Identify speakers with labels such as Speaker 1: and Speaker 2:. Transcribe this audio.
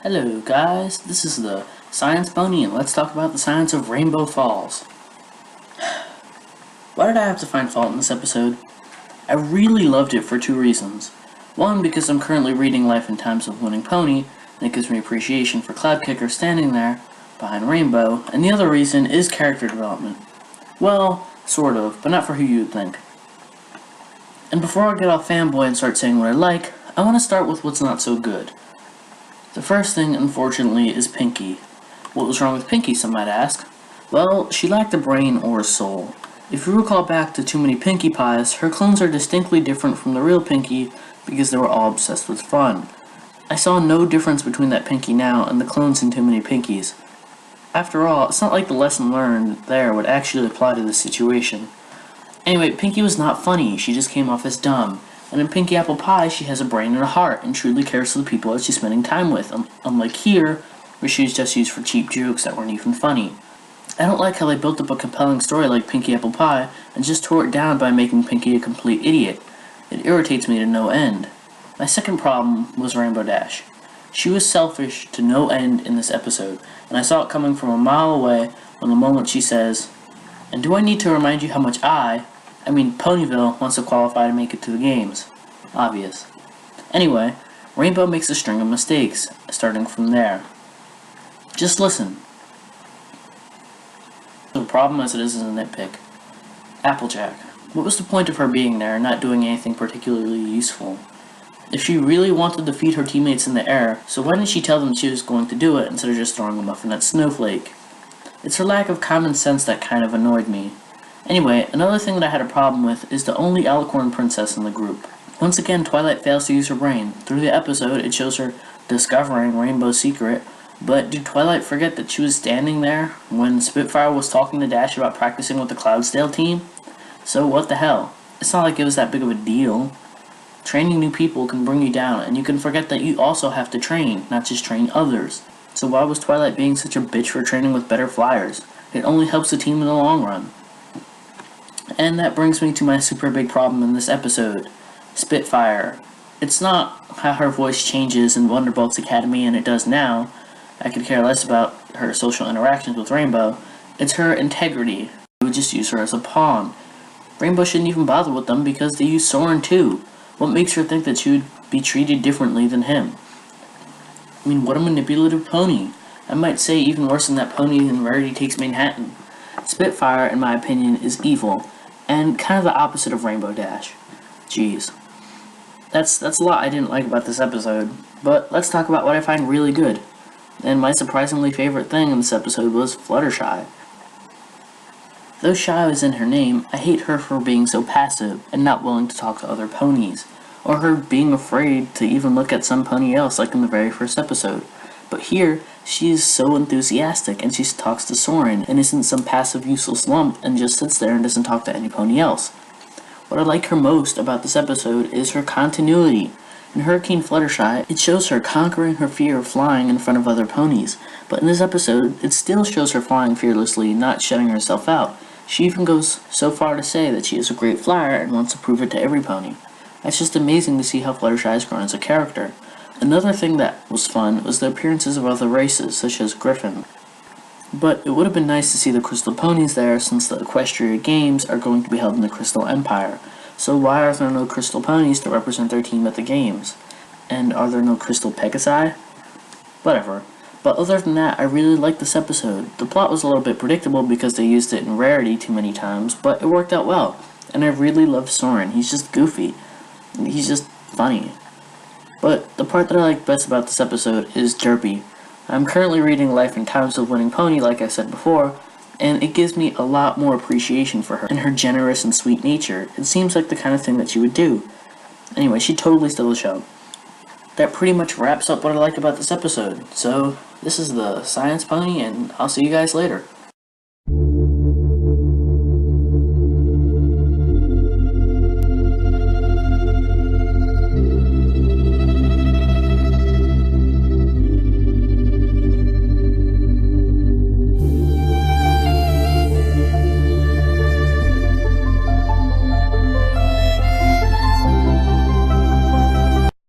Speaker 1: Hello guys, this is the Science Pony and let's talk about the science of Rainbow Falls. Why did I have to find fault in this episode? I really loved it for two reasons. One, because I'm currently reading Life and Times of a Winning Pony, and it gives me appreciation for Cloudkicker standing there behind Rainbow, and the other reason is character development. Well, sort of, but not for who you'd think. And before I get all fanboy and start saying what I like, I want to start with what's not so good. The first thing, unfortunately, is Pinkie. What was wrong with Pinkie, some might ask? Well, she lacked a brain or a soul. If you recall back to Too Many Pinkie Pies, her clones are distinctly different from the real Pinkie because they were all obsessed with fun. I saw no difference between that Pinkie now and the clones in Too Many Pinkies. After all, it's not like the lesson learned there would actually apply to this situation. Anyway, Pinkie was not funny, she just came off as dumb. And in Pinkie Apple Pie, she has a brain and a heart, and truly cares for the people that she's spending time with, unlike here, where she's just used for cheap jokes that weren't even funny. I don't like how they built up a compelling story like Pinkie Apple Pie, and just tore it down by making Pinkie a complete idiot. It irritates me to no end. My second problem was Rainbow Dash. She was selfish to no end in this episode, and I saw it coming from a mile away when the moment she says, "And do I need to remind you how much Ponyville wants to qualify to make it to the games." Obvious. Anyway, Rainbow makes a string of mistakes, starting from there. Just listen. The problem as it is a nitpick. Applejack. What was the point of her being there and not doing anything particularly useful? If she really wanted to defeat her teammates in the air, so why didn't she tell them she was going to do it instead of just throwing a muffin at Snowflake? It's her lack of common sense that kind of annoyed me. Anyway, another thing that I had a problem with is the only Alicorn princess in the group. Once again, Twilight fails to use her brain. Through the episode, it shows her discovering Rainbow's secret, but did Twilight forget that she was standing there when Spitfire was talking to Dash about practicing with the Cloudsdale team? So what the hell? It's not like it was that big of a deal. Training new people can bring you down, and you can forget that you also have to train, not just train others. So why was Twilight being such a bitch for training with better flyers? It only helps the team in the long run. And that brings me to my super big problem in this episode. Spitfire. It's not how her voice changes in Wonderbolt's Academy and it does now. I could care less about her social interactions with Rainbow. It's her integrity. They would just use her as a pawn. Rainbow shouldn't even bother with them because they use Soren too. What makes her think that she would be treated differently than him? What a manipulative pony. I might say even worse than that pony in Rarity Takes Manhattan. Spitfire, in my opinion, is evil, and kind of the opposite of Rainbow Dash. Jeez. That's a lot I didn't like about this episode, but let's talk about what I find really good. And my surprisingly favorite thing in this episode was Fluttershy. Though Shy is in her name, I hate her for being so passive and not willing to talk to other ponies, or her being afraid to even look at some pony else like in the very first episode. But here, she is so enthusiastic and she talks to Soren and isn't some passive useless lump and just sits there and doesn't talk to any pony else. What I like her most about this episode is her continuity. In Hurricane Fluttershy, it shows her conquering her fear of flying in front of other ponies, but in this episode, it still shows her flying fearlessly, not shutting herself out. She even goes so far to say that she is a great flyer and wants to prove it to every pony. It's just amazing to see how Fluttershy has grown as a character. Another thing that was fun was the appearances of other races, such as Griffin. But it would have been nice to see the Crystal Ponies there since the Equestria Games are going to be held in the Crystal Empire. So why are there no Crystal Ponies to represent their team at the games? And are there no Crystal Pegasi? Whatever. But other than that, I really liked this episode. The plot was a little bit predictable because they used it in Rarity too many times, but it worked out well. And I really love Soren. He's just goofy. He's just funny. But the part that I like best about this episode is Derpy. I'm currently reading Life and Times of a Winning Pony, like I said before, and it gives me a lot more appreciation for her and her generous and sweet nature. It seems like the kind of thing that she would do. Anyway, she totally stole the show. That pretty much wraps up what I like about this episode. So, this is the Science Pony, and I'll see you guys later.